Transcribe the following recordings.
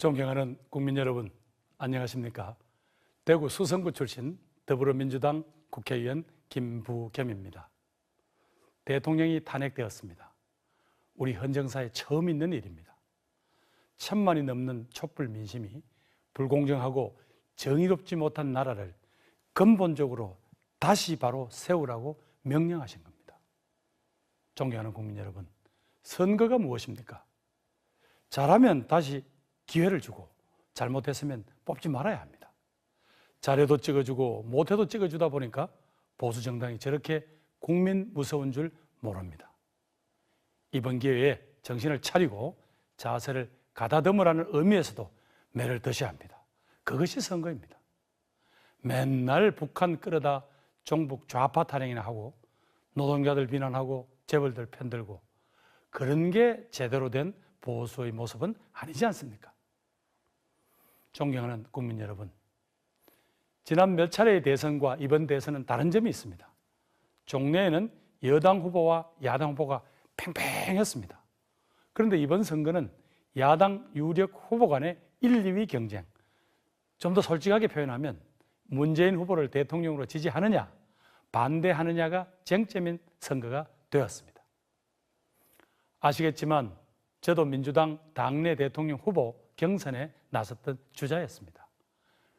존경하는 국민 여러분, 안녕하십니까? 대구 수성구 출신 더불어민주당 국회의원 김부겸입니다. 대통령이 탄핵되었습니다. 우리 헌정사에 처음 있는 일입니다. 1,000만이 넘는 촛불 민심이 불공정하고 정의롭지 못한 나라를 근본적으로 다시 바로 세우라고 명령하신 겁니다. 존경하는 국민 여러분, 선거가 무엇입니까? 잘하면 다시 기회를 주고 잘못했으면 뽑지 말아야 합니다. 잘해도 찍어주고 못해도 찍어주다 보니까 보수 정당이 저렇게 국민 무서운 줄 모릅니다. 이번 기회에 정신을 차리고 자세를 가다듬으라는 의미에서도 매를 드셔야 합니다. 그것이 선거입니다. 맨날 북한 끌어다 종북 좌파 탄핵이나 하고 노동자들 비난하고 재벌들 편들고 그런 게 제대로 된 보수의 모습은 아니지 않습니까? 존경하는 국민 여러분, 지난 몇 차례의 대선과 이번 대선은 다른 점이 있습니다. 종래에는 여당 후보와 야당 후보가 팽팽했습니다. 그런데 이번 선거는 야당 유력 후보 간의 1, 2위 경쟁, 좀 더 솔직하게 표현하면 문재인 후보를 대통령으로 지지하느냐 반대하느냐가 쟁점인 선거가 되었습니다. 아시겠지만 저도 민주당 당내 대통령 후보 경선에 나섰던 주자였습니다.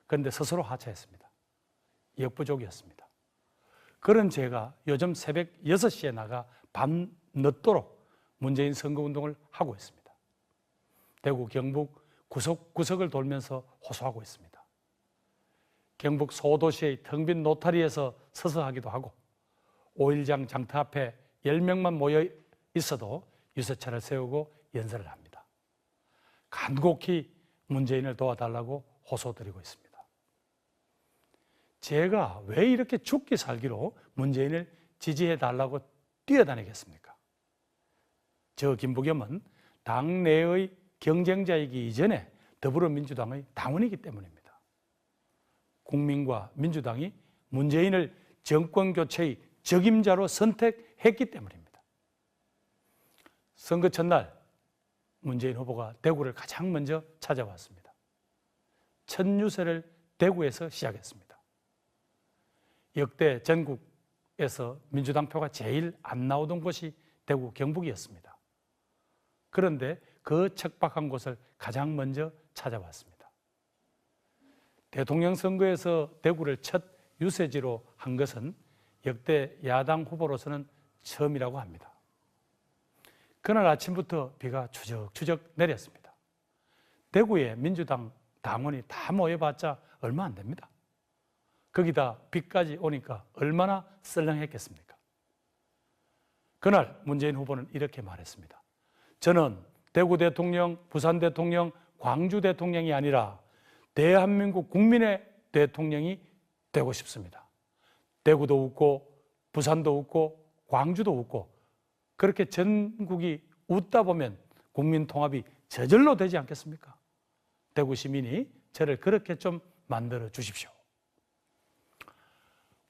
그런데 스스로 하차했습니다. 역부족이었습니다. 그런 제가 요즘 새벽 6시에 나가 밤 늦도록 문재인 선거운동을 하고 있습니다. 대구, 경북 구석구석을 돌면서 호소하고 있습니다. 경북 소도시의 텅 빈 노타리에서 서서 하기도 하고 5일장 장터 앞에 10명만 모여 있어도 유세차를 세우고 연설을 합니다. 간곡히 문재인을 도와달라고 호소드리고 있습니다. 제가 왜 이렇게 죽기 살기로 문재인을 지지해달라고 뛰어다니겠습니까? 저 김부겸은 당내의 경쟁자이기 이전에 더불어민주당의 당원이기 때문입니다. 국민과 민주당이 문재인을 정권교체의 적임자로 선택했기 때문입니다. 선거 첫날 문재인 후보가 대구를 가장 먼저 찾아왔습니다. 첫 유세를 대구에서 시작했습니다. 역대 전국에서 민주당 표가 제일 안 나오던 곳이 대구 경북이었습니다. 그런데 그 척박한 곳을 가장 먼저 찾아왔습니다. 대통령 선거에서 대구를 첫 유세지로 한 것은 역대 야당 후보로서는 처음이라고 합니다. 그날 아침부터 비가 추적추적 내렸습니다. 대구에 민주당 당원이 다 모여봤자 얼마 안 됩니다. 거기다 비까지 오니까 얼마나 썰렁했겠습니까? 그날 문재인 후보는 이렇게 말했습니다. 저는 대구 대통령, 부산 대통령, 광주 대통령이 아니라 대한민국 국민의 대통령이 되고 싶습니다. 대구도 웃고 부산도 웃고 광주도 웃고 그렇게 전국이 웃다 보면 국민 통합이 저절로 되지 않겠습니까? 대구 시민이 저를 그렇게 좀 만들어 주십시오.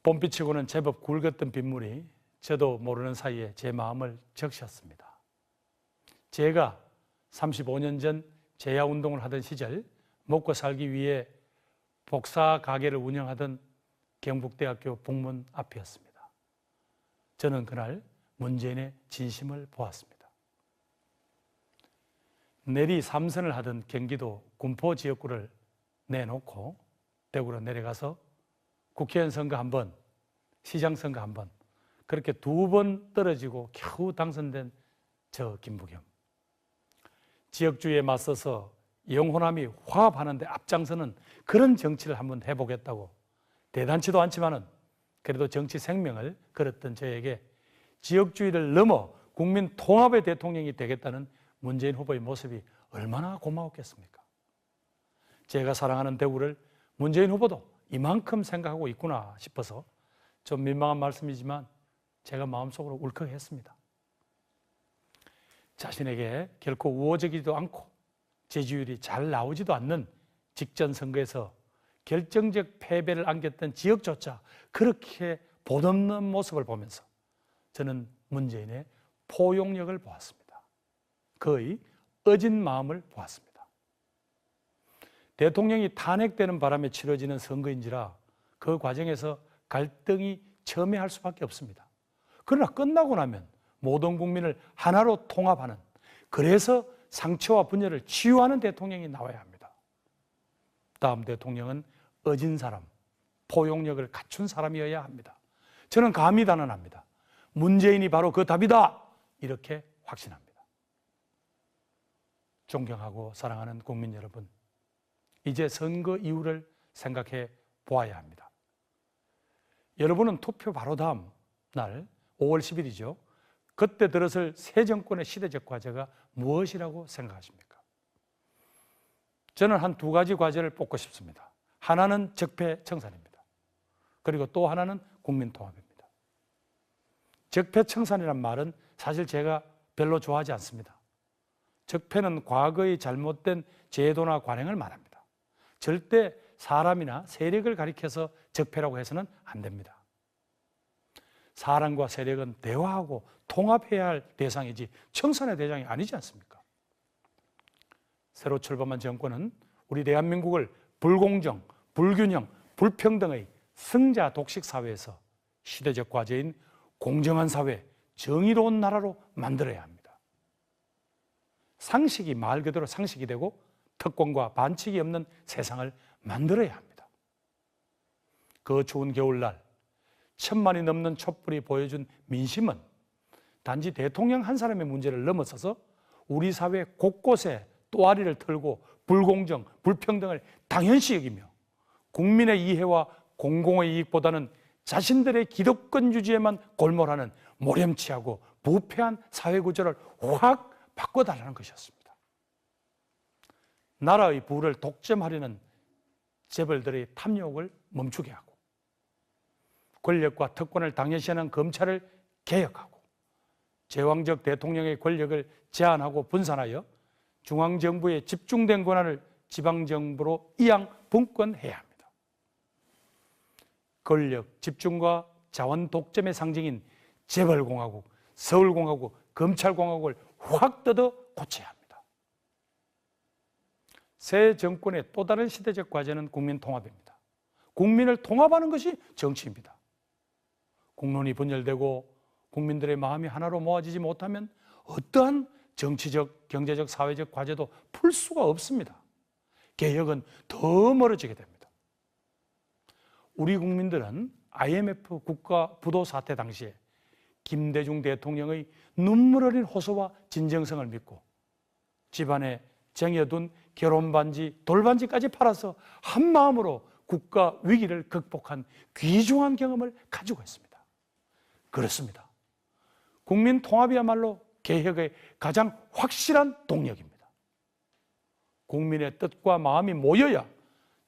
봄비치고는 제법 굵었던 빗물이 저도 모르는 사이에 제 마음을 적셨습니다. 제가 35년 전 재야운동을 하던 시절 먹고 살기 위해 복사 가게를 운영하던 경북대학교 북문 앞이었습니다. 저는 그날 문재인의 진심을 보았습니다. 내리 3선을 하던 경기도 군포 지역구를 내놓고 대구로 내려가서 국회의원 선거 한 번, 시장 선거 한 번, 그렇게 2번 떨어지고 겨우 당선된 저 김부겸. 지역주의에 맞서서 영호남이 화합하는데 앞장서는 그런 정치를 한번 해보겠다고 대단치도 않지만은 그래도 정치 생명을 걸었던 저에게 지역주의를 넘어 국민 통합의 대통령이 되겠다는 문재인 후보의 모습이 얼마나 고마웠겠습니까? 제가 사랑하는 대구를 문재인 후보도 이만큼 생각하고 있구나 싶어서 좀 민망한 말씀이지만 제가 마음속으로 울컥했습니다. 자신에게 결코 우호적이지도 않고 지지율이 잘 나오지도 않는 직전 선거에서 결정적 패배를 안겼던 지역조차 그렇게 보듬는 모습을 보면서 저는 문재인의 포용력을 보았습니다. 그의 어진 마음을 보았습니다. 대통령이 탄핵되는 바람에 치러지는 선거인지라 그 과정에서 갈등이 첨예할 수밖에 없습니다. 그러나 끝나고 나면 모든 국민을 하나로 통합하는, 그래서 상처와 분열을 치유하는 대통령이 나와야 합니다. 다음 대통령은 어진 사람, 포용력을 갖춘 사람이어야 합니다. 저는 감히 단언합니다. 문재인이 바로 그 답이다, 이렇게 확신합니다. 존경하고 사랑하는 국민 여러분, 이제 선거 이후를 생각해 보아야 합니다. 여러분은 투표 바로 다음 날 5월 10일이죠. 그때 들어설 새 정권의 시대적 과제가 무엇이라고 생각하십니까? 저는 한 두 가지 과제를 뽑고 싶습니다. 하나는 적폐청산입니다. 그리고 또 하나는 국민통합입니다. 적폐청산이란 말은 사실 제가 별로 좋아하지 않습니다. 적폐는 과거의 잘못된 제도나 관행을 말합니다. 절대 사람이나 세력을 가리켜서 적폐라고 해서는 안 됩니다. 사람과 세력은 대화하고 통합해야 할 대상이지 청산의 대상이 아니지 않습니까? 새로 출범한 정권은 우리 대한민국을 불공정, 불균형, 불평등의 승자 독식 사회에서 시대적 과제인 공정한 사회, 정의로운 나라로 만들어야 합니다. 상식이 말 그대로 상식이 되고 특권과 반칙이 없는 세상을 만들어야 합니다. 그 추운 겨울날 1000만이 넘는 촛불이 보여준 민심은 단지 대통령 한 사람의 문제를 넘어서서 우리 사회 곳곳에 또아리를 털고 불공정, 불평등을 당연시 여기며 국민의 이해와 공공의 이익보다는 자신들의 기득권 유지에만 골몰하는 모렴치하고 부패한 사회구조를 확 바꿔달라는 것이었습니다. 나라의 부를 독점하려는 재벌들의 탐욕을 멈추게 하고, 권력과 특권을 당연시하는 검찰을 개혁하고, 제왕적 대통령의 권력을 제한하고 분산하여 중앙정부의 집중된 권한을 지방정부로 이양 분권해야 합니다. 권력 집중과 자원 독점의 상징인 재벌공화국, 서울공화국, 검찰공화국을 확 뜯어 고쳐야 합니다. 새 정권의 또 다른 시대적 과제는 국민통합입니다. 국민을 통합하는 것이 정치입니다. 국론이 분열되고 국민들의 마음이 하나로 모아지지 못하면 어떠한 정치적, 경제적, 사회적 과제도 풀 수가 없습니다. 개혁은 더 멀어지게 됩니다. 우리 국민들은 IMF 국가 부도 사태 당시에 김대중 대통령의 눈물 어린 호소와 진정성을 믿고 집안에 쟁여둔 결혼반지, 돌반지까지 팔아서 한마음으로 국가 위기를 극복한 귀중한 경험을 가지고 있습니다. 그렇습니다. 국민 통합이야말로 개혁의 가장 확실한 동력입니다. 국민의 뜻과 마음이 모여야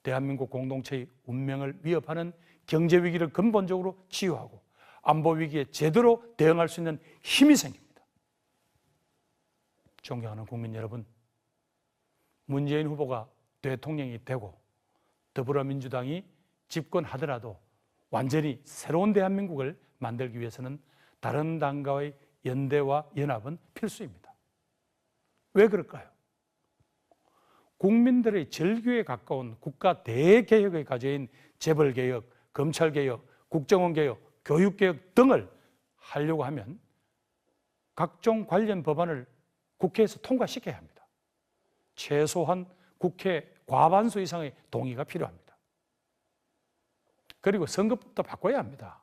대한민국 공동체의 운명을 위협하는 경제 위기를 근본적으로 치유하고 안보 위기에 제대로 대응할 수 있는 힘이 생깁니다. 존경하는 국민 여러분, 문재인 후보가 대통령이 되고 더불어민주당이 집권하더라도 완전히 새로운 대한민국을 만들기 위해서는 다른 당과의 연대와 연합은 필수입니다. 왜 그럴까요? 국민들의 절규에 가까운 국가 대개혁의 과제인 재벌개혁, 검찰개혁, 국정원개혁, 교육개혁 등을 하려고 하면 각종 관련 법안을 국회에서 통과시켜야 합니다. 최소한 국회 과반수 이상의 동의가 필요합니다. 그리고 선거법도 바꿔야 합니다.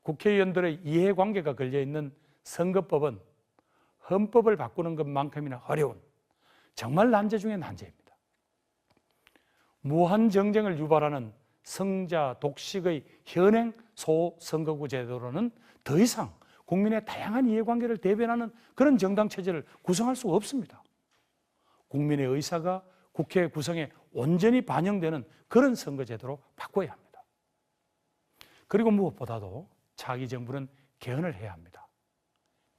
국회의원들의 이해관계가 걸려있는 선거법은 헌법을 바꾸는 것만큼이나 어려운 정말 난제 중의 난제입니다. 무한정쟁을 유발하는 성자 독식의 현행 소선거구 제도로는 더 이상 국민의 다양한 이해관계를 대변하는 그런 정당체제를 구성할 수가 없습니다. 국민의 의사가 국회 구성에 온전히 반영되는 그런 선거제도로 바꿔야 합니다. 그리고 무엇보다도 차기 정부는 개헌을 해야 합니다.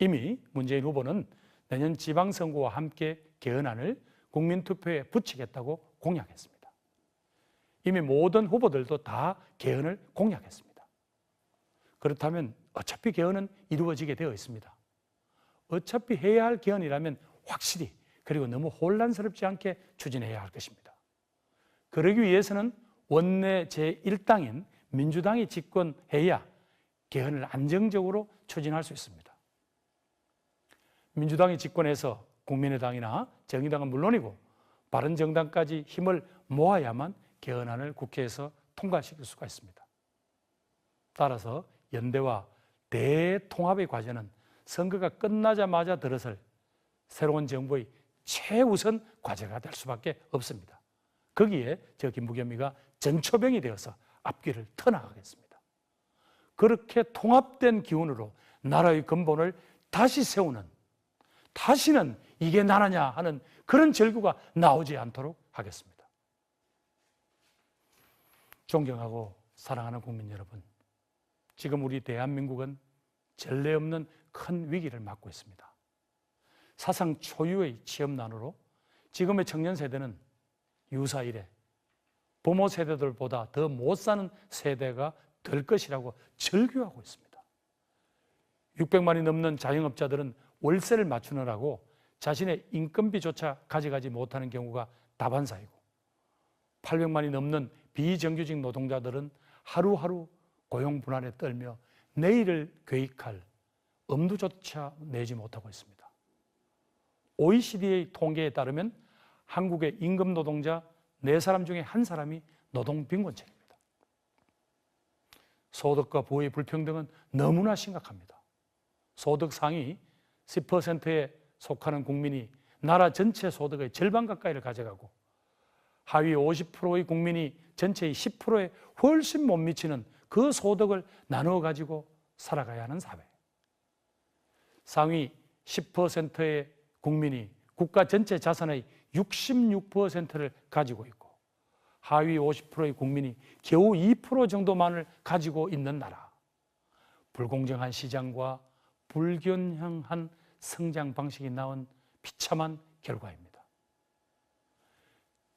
이미 문재인 후보는 내년 지방선거와 함께 개헌안을 국민투표에 붙이겠다고 공약했습니다. 이미 모든 후보들도 다 개헌을 공약했습니다. 그렇다면 어차피 개헌은 이루어지게 되어 있습니다. 어차피 해야 할 개헌이라면 확실히, 그리고 너무 혼란스럽지 않게 추진해야 할 것입니다. 그러기 위해서는 원내 제1당인 민주당이 집권해야 개헌을 안정적으로 추진할 수 있습니다. 민주당이 집권해서 국민의당이나 정의당은 물론이고 바른정당까지 힘을 모아야만 개헌안을 국회에서 통과시킬 수가 있습니다. 따라서 연대와 대통합의 과제는 선거가 끝나자마자 들어설 새로운 정부의 최우선 과제가 될 수밖에 없습니다. 거기에 저 김부겸이가 전초병이 되어서 앞길을 터나가겠습니다. 그렇게 통합된 기운으로 나라의 근본을 다시 세우는, 다시는 이게 나라냐 하는 그런 절규가 나오지 않도록 하겠습니다. 존경하고 사랑하는 국민 여러분, 지금 우리 대한민국은 전례 없는 큰 위기를 맞고 있습니다. 사상 초유의 취업난으로 지금의 청년 세대는 유사 이래 부모 세대들보다 더 못 사는 세대가 될 것이라고 절규하고 있습니다. 600만이 넘는 자영업자들은 월세를 맞추느라고 자신의 인건비조차 가져가지 못하는 경우가 다반사이고 800만이 넘는 비정규직 노동자들은 하루하루 고용 불안에 떨며 내일을 계획할 엄두조차 내지 못하고 있습니다. OECD의 통계에 따르면 한국의 임금 노동자 4사람 중에 1사람이 노동 빈곤층입니다. 소득과 부의 불평등은 너무나 심각합니다. 소득 상위 10%에 속하는 국민이 나라 전체 소득의 절반 가까이를 가져가고 하위 50%의 국민이 전체의 10%에 훨씬 못 미치는 그 소득을 나누어 가지고 살아가야 하는 사회. 상위 10%의 국민이 국가 전체 자산의 66%를 가지고 있고 하위 50%의 국민이 겨우 2% 정도만을 가지고 있는 나라. 불공정한 시장과 불균형한 성장 방식이 낳은 비참한 결과입니다.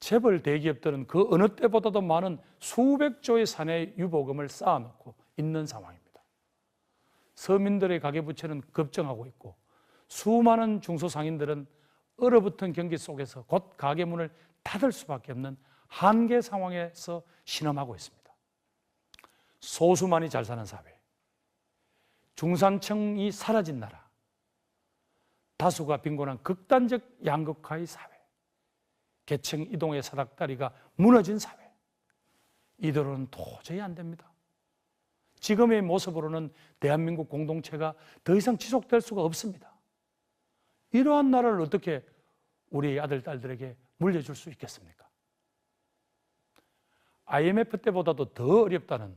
재벌 대기업들은 그 어느 때보다도 많은 수백조의 사내 유보금을 쌓아놓고 있는 상황입니다. 서민들의 가계부채는 급증하고 있고 수많은 중소상인들은 얼어붙은 경기 속에서 곧 가게 문을 닫을 수밖에 없는 한계 상황에서 신음하고 있습니다. 소수만이 잘 사는 사회, 중산층이 사라진 나라, 다수가 빈곤한 극단적 양극화의 사회, 계층 이동의 사닥다리가 무너진 사회, 이대로는 도저히 안 됩니다. 지금의 모습으로는 대한민국 공동체가 더 이상 지속될 수가 없습니다. 이러한 나라를 어떻게 우리 아들, 딸들에게 물려줄 수 있겠습니까? IMF 때보다도 더 어렵다는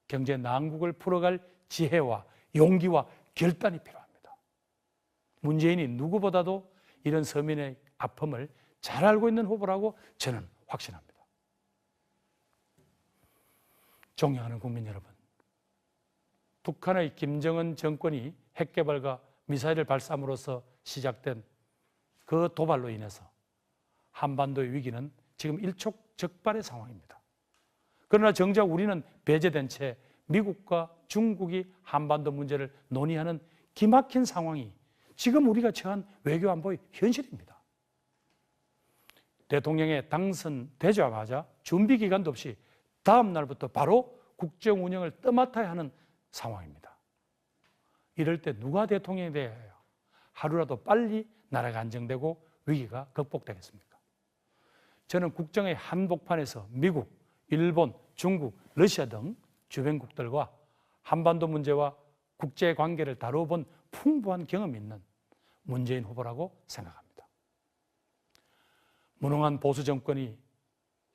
경제 난국을 풀어갈 지혜와 용기와 결단이 필요합니다. 문재인이 누구보다도 이런 서민의 아픔을 잘 알고 있는 후보라고 저는 확신합니다. 존경하는 국민 여러분, 북한의 김정은 정권이 핵개발과 미사일을 발사함으로써 시작된 그 도발로 인해서 한반도의 위기는 지금 일촉즉발의 상황입니다. 그러나 정작 우리는 배제된 채 미국과 중국이 한반도 문제를 논의하는 기막힌 상황이 지금 우리가 처한 외교 안보의 현실입니다. 대통령에 당선되자마자 준비 기간도 없이 다음 날부터 바로 국정 운영을 떠맡아야 하는 상황입니다. 이럴 때 누가 대통령이 되어야 해요? 하루라도 빨리 나라가 안정되고 위기가 극복되겠습니까? 저는 국정의 한복판에서 미국, 일본, 중국, 러시아 등 주변국들과 한반도 문제와 국제관계를 다뤄본 풍부한 경험이 있는 문재인 후보라고 생각합니다. 무능한 보수 정권이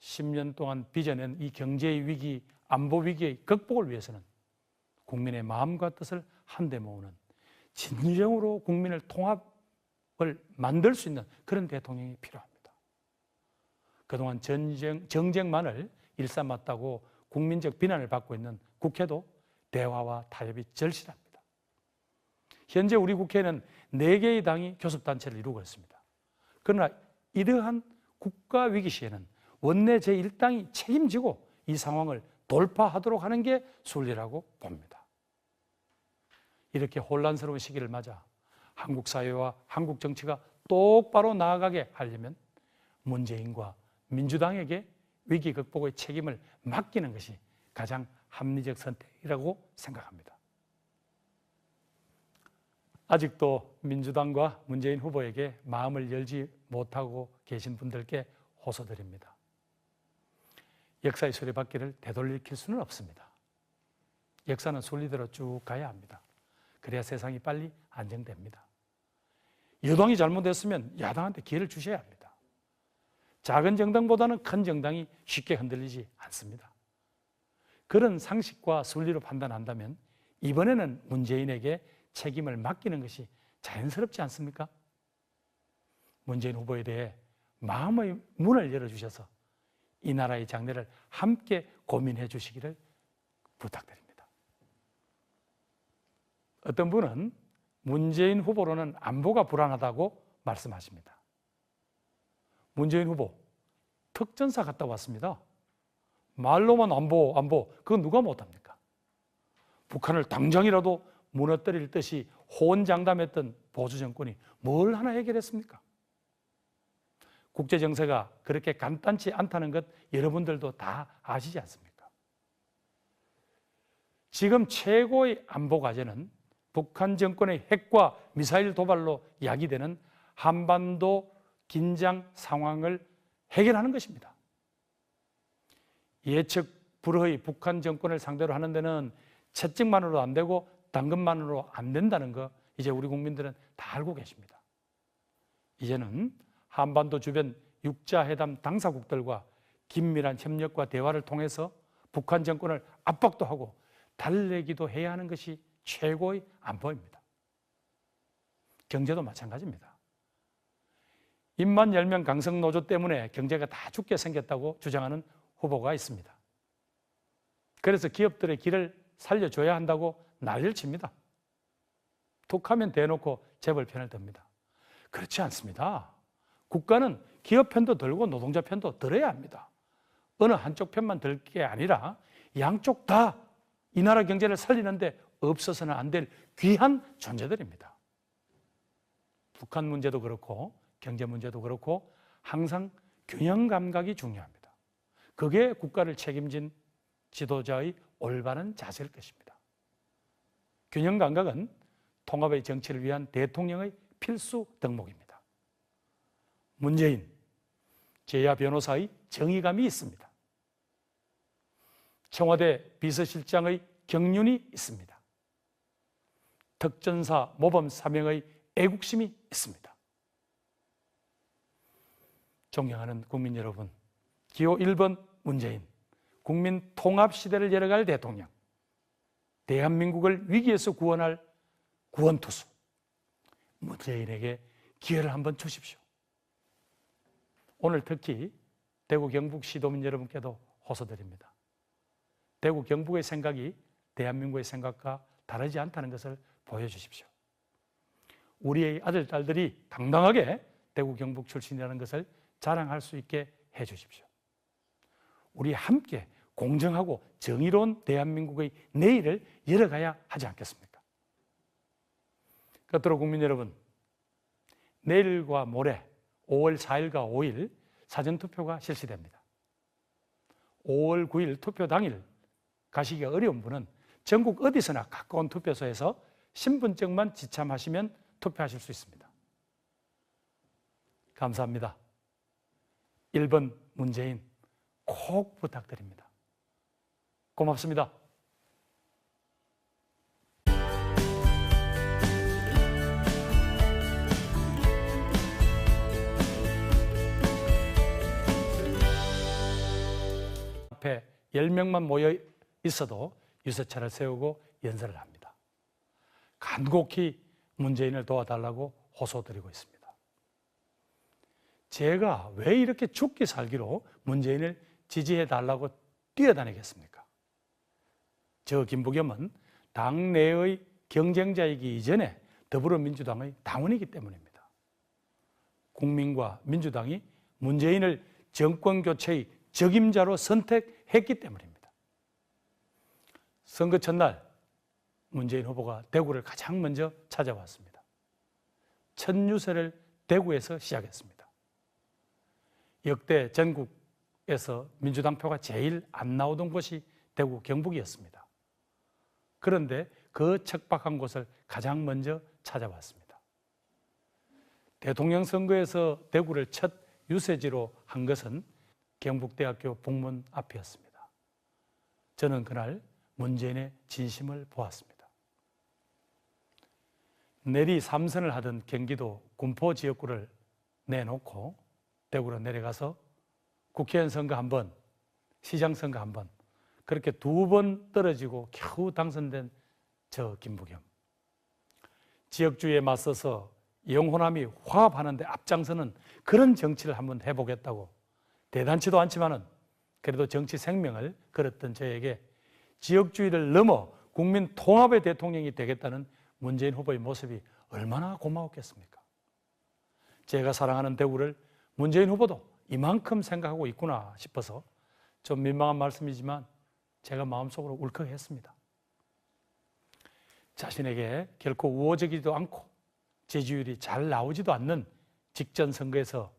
10년 동안 빚어낸 이 경제의 위기, 안보 위기의 극복을 위해서는 국민의 마음과 뜻을 한데 모으는 진정으로 국민을 통합을 만들 수 있는 그런 대통령이 필요합니다. 그동안 정쟁만을 일삼았다고 국민적 비난을 받고 있는 국회도 대화와 타협이 절실합니다. 현재 우리 국회에는 4개의 당이 교섭단체를 이루고 있습니다. 그러나 이러한 국가 위기 시에는 원내 제1당이 책임지고 이 상황을 돌파하도록 하는 게 순리라고 봅니다. 이렇게 혼란스러운 시기를 맞아 한국 사회와 한국 정치가 똑바로 나아가게 하려면 문재인과 민주당에게 위기 극복의 책임을 맡기는 것이 가장 합리적 선택이라고 생각합니다. 아직도 민주당과 문재인 후보에게 마음을 열지 못하고 계신 분들께 호소드립니다. 역사의 수레바퀴를 되돌릴 수는 없습니다. 역사는 순리대로 쭉 가야 합니다. 그래야 세상이 빨리 안정됩니다. 여당이 잘못했으면 야당한테 기회를 주셔야 합니다. 작은 정당보다는 큰 정당이 쉽게 흔들리지 않습니다. 그런 상식과 순리로 판단한다면 이번에는 문재인에게 책임을 맡기는 것이 자연스럽지 않습니까? 문재인 후보에 대해 마음의 문을 열어주셔서 이 나라의 장래를 함께 고민해 주시기를 부탁드립니다. 어떤 분은 문재인 후보로는 안보가 불안하다고 말씀하십니다. 문재인 후보 특전사 갔다 왔습니다. 말로만 안보, 그건 누가 못합니까? 북한을 당장이라도 무너뜨릴 듯이 호언장담했던 보수 정권이 뭘 하나 해결했습니까? 국제 정세가 그렇게 간단치 않다는 것 여러분들도 다 아시지 않습니까? 지금 최고의 안보 과제는 북한 정권의 핵과 미사일 도발로 야기되는 한반도 긴장 상황을 해결하는 것입니다. 예측 불허의 북한 정권을 상대로 하는 데는 채찍만으로 안 되고 당근만으로 안 된다는 거 이제 우리 국민들은 다 알고 계십니다. 이제는 한반도 주변 육자회담 당사국들과 긴밀한 협력과 대화를 통해서 북한 정권을 압박도 하고 달래기도 해야 하는 것이 최고의 안보입니다. 경제도 마찬가지입니다. 입만 열면 강성노조 때문에 경제가 다 죽게 생겼다고 주장하는 후보가 있습니다. 그래서 기업들의 길을 살려줘야 한다고 난리를 칩니다. 툭하면 대놓고 재벌 편을 듭니다. 그렇지 않습니다. 국가는 기업 편도 들고 노동자 편도 들어야 합니다. 어느 한쪽 편만 들 게 아니라 양쪽 다 이 나라 경제를 살리는데 없어서는 안 될 귀한 존재들입니다. 북한 문제도 그렇고 경제 문제도 그렇고 항상 균형 감각이 중요합니다. 그게 국가를 책임진 지도자의 올바른 자세일 것입니다. 균형 감각은 통합의 정치를 위한 대통령의 필수 덕목입니다. 문재인, 제야 변호사의 정의감이 있습니다. 청와대 비서실장의 경륜이 있습니다. 특전사 모범 사명의 애국심이 있습니다. 존경하는 국민 여러분, 기호 1번 문재인, 국민 통합 시대를 열어갈 대통령, 대한민국을 위기에서 구원할 구원투수, 문재인에게 기회를 한번 주십시오. 오늘 특히 대구 경북 시도민 여러분께도 호소드립니다. 대구 경북의 생각이 대한민국의 생각과 다르지 않다는 것을 보여주십시오. 우리의 아들, 딸들이 당당하게 대구 경북 출신이라는 것을 자랑할 수 있게 해주십시오. 우리 함께 공정하고 정의로운 대한민국의 내일을 열어가야 하지 않겠습니까? 끝으로 국민 여러분, 내일과 모레 5월 4일과 5일 사전투표가 실시됩니다. 5월 9일 투표 당일 가시기 어려운 분은 전국 어디서나 가까운 투표소에서 신분증만 지참하시면 투표하실 수 있습니다. 감사합니다. 1번 문재인 꼭 부탁드립니다. 고맙습니다. 앞에 10명만 모여 있어도 유세차를 세우고 연설을 합니다. 간곡히 문재인을 도와달라고 호소드리고 있습니다. 제가 왜 이렇게 죽기 살기로 문재인을 지지해달라고 뛰어다니겠습니까? 저 김부겸은 당내의 경쟁자이기 이전에 더불어민주당의 당원이기 때문입니다. 국민과 민주당이 문재인을 정권교체의 적임자로 선택했기 때문입니다. 선거 첫날 문재인 후보가 대구를 가장 먼저 찾아왔습니다. 첫 유세를 대구에서 시작했습니다. 역대 전국에 전국에서 민주당 표가 제일 안 나오던 곳이 대구 경북이었습니다. 그런데 그 척박한 곳을 가장 먼저 찾아봤습니다. 대통령 선거에서 대구를 첫 유세지로 한 것은 경북대학교 북문 앞이었습니다. 저는 그날 문재인의 진심을 보았습니다. 내리 3선을 하던 경기도 군포 지역구를 내놓고 대구로 내려가서 국회의원 선거 한 번, 시장 선거 한 번, 그렇게 2번 떨어지고 겨우 당선된 저 김부겸. 지역주의에 맞서서 영호남이 화합하는데 앞장서는 그런 정치를 한번 해보겠다고 대단치도 않지만은 그래도 정치 생명을 걸었던 저에게 지역주의를 넘어 국민 통합의 대통령이 되겠다는 문재인 후보의 모습이 얼마나 고마웠겠습니까? 제가 사랑하는 대구를 문재인 후보도 이만큼 생각하고 있구나 싶어서 좀 민망한 말씀이지만 제가 마음속으로 울컥했습니다. 자신에게 결코 우호적이지도 않고 지지율이 잘 나오지도 않는 직전 선거에서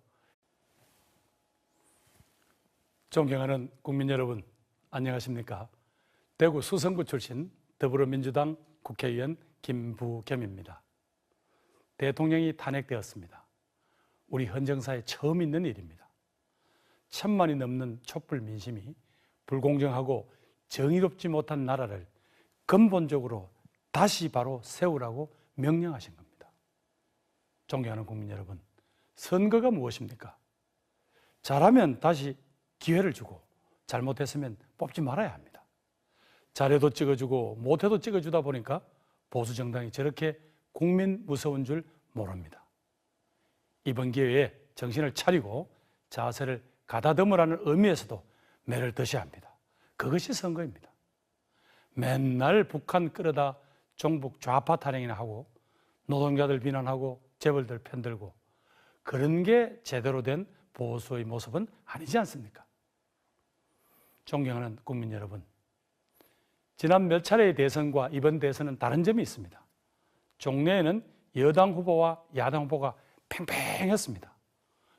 존경하는 국민 여러분, 안녕하십니까? 대구 수성구 출신 더불어민주당 국회의원 김부겸입니다. 대통령이 탄핵되었습니다. 우리 헌정사에 처음 있는 일입니다. 1000만이 넘는 촛불 민심이 불공정하고 정의롭지 못한 나라를 근본적으로 다시 바로 세우라고 명령하신 겁니다. 존경하는 국민 여러분, 선거가 무엇입니까? 잘하면 다시 기회를 주고 잘못했으면 뽑지 말아야 합니다. 잘해도 찍어주고 못해도 찍어주다 보니까 보수 정당이 저렇게 국민 무서운 줄 모릅니다. 이번 기회에 정신을 차리고 자세를 가다듬으라는 의미에서도 매를 드셔야 합니다. 그것이 선거입니다. 맨날 북한 끌어다 종북 좌파 탄핵이나 하고 노동자들 비난하고 재벌들 편들고 그런 게 제대로 된 보수의 모습은 아니지 않습니까? 존경하는 국민 여러분, 지난 몇 차례의 대선과 이번 대선은 다른 점이 있습니다. 종래에는 여당 후보와 야당 후보가 팽팽했습니다.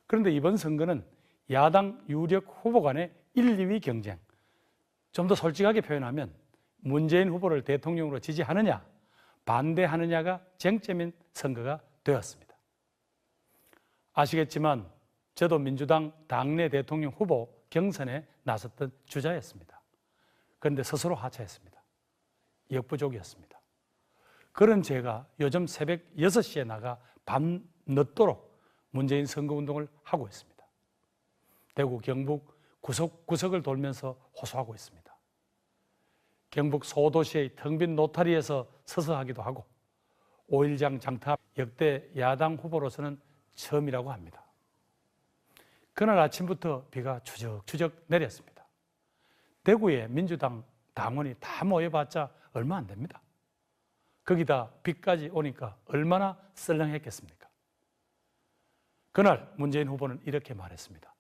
그런데 이번 선거는 야당 유력 후보 간의 1, 2위 경쟁, 좀 더 솔직하게 표현하면 문재인 후보를 대통령으로 지지하느냐 반대하느냐가 쟁점인 선거가 되었습니다. 아시겠지만 저도 민주당 당내 대통령 후보 경선에 나섰던 주자였습니다. 그런데 스스로 하차했습니다. 역부족이었습니다. 그런 제가 요즘 새벽 6시에 나가 밤 늦도록 문재인 선거운동을 하고 있습니다. 대구, 경북 구석구석을 돌면서 호소하고 있습니다. 경북 소도시의 텅 빈 노타리에서 서서 하기도 하고 5일장 장타 역대 야당 후보로서는 처음이라고 합니다. 그날 아침부터 비가 추적추적 내렸습니다. 대구에 민주당 당원이 다 모여봤자 얼마 안 됩니다. 거기다 비까지 오니까 얼마나 썰렁했겠습니까? 그날 문재인 후보는 이렇게 말했습니다.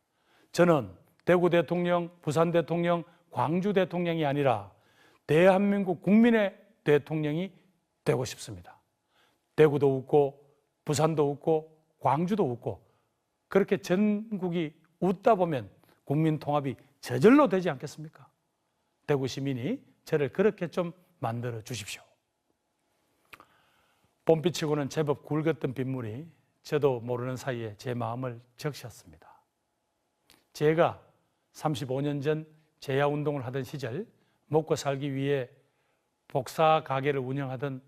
저는 대구 대통령, 부산 대통령, 광주 대통령이 아니라 대한민국 국민의 대통령이 되고 싶습니다. 대구도 웃고 부산도 웃고 광주도 웃고 그렇게 전국이 웃다 보면 국민 통합이 저절로 되지 않겠습니까? 대구 시민이 저를 그렇게 좀 만들어 주십시오. 봄비치고는 제법 굵었던 빗물이 저도 모르는 사이에 제 마음을 적셨습니다. 제가 35년 전 재야운동을 하던 시절 먹고 살기 위해 복사 가게를 운영하던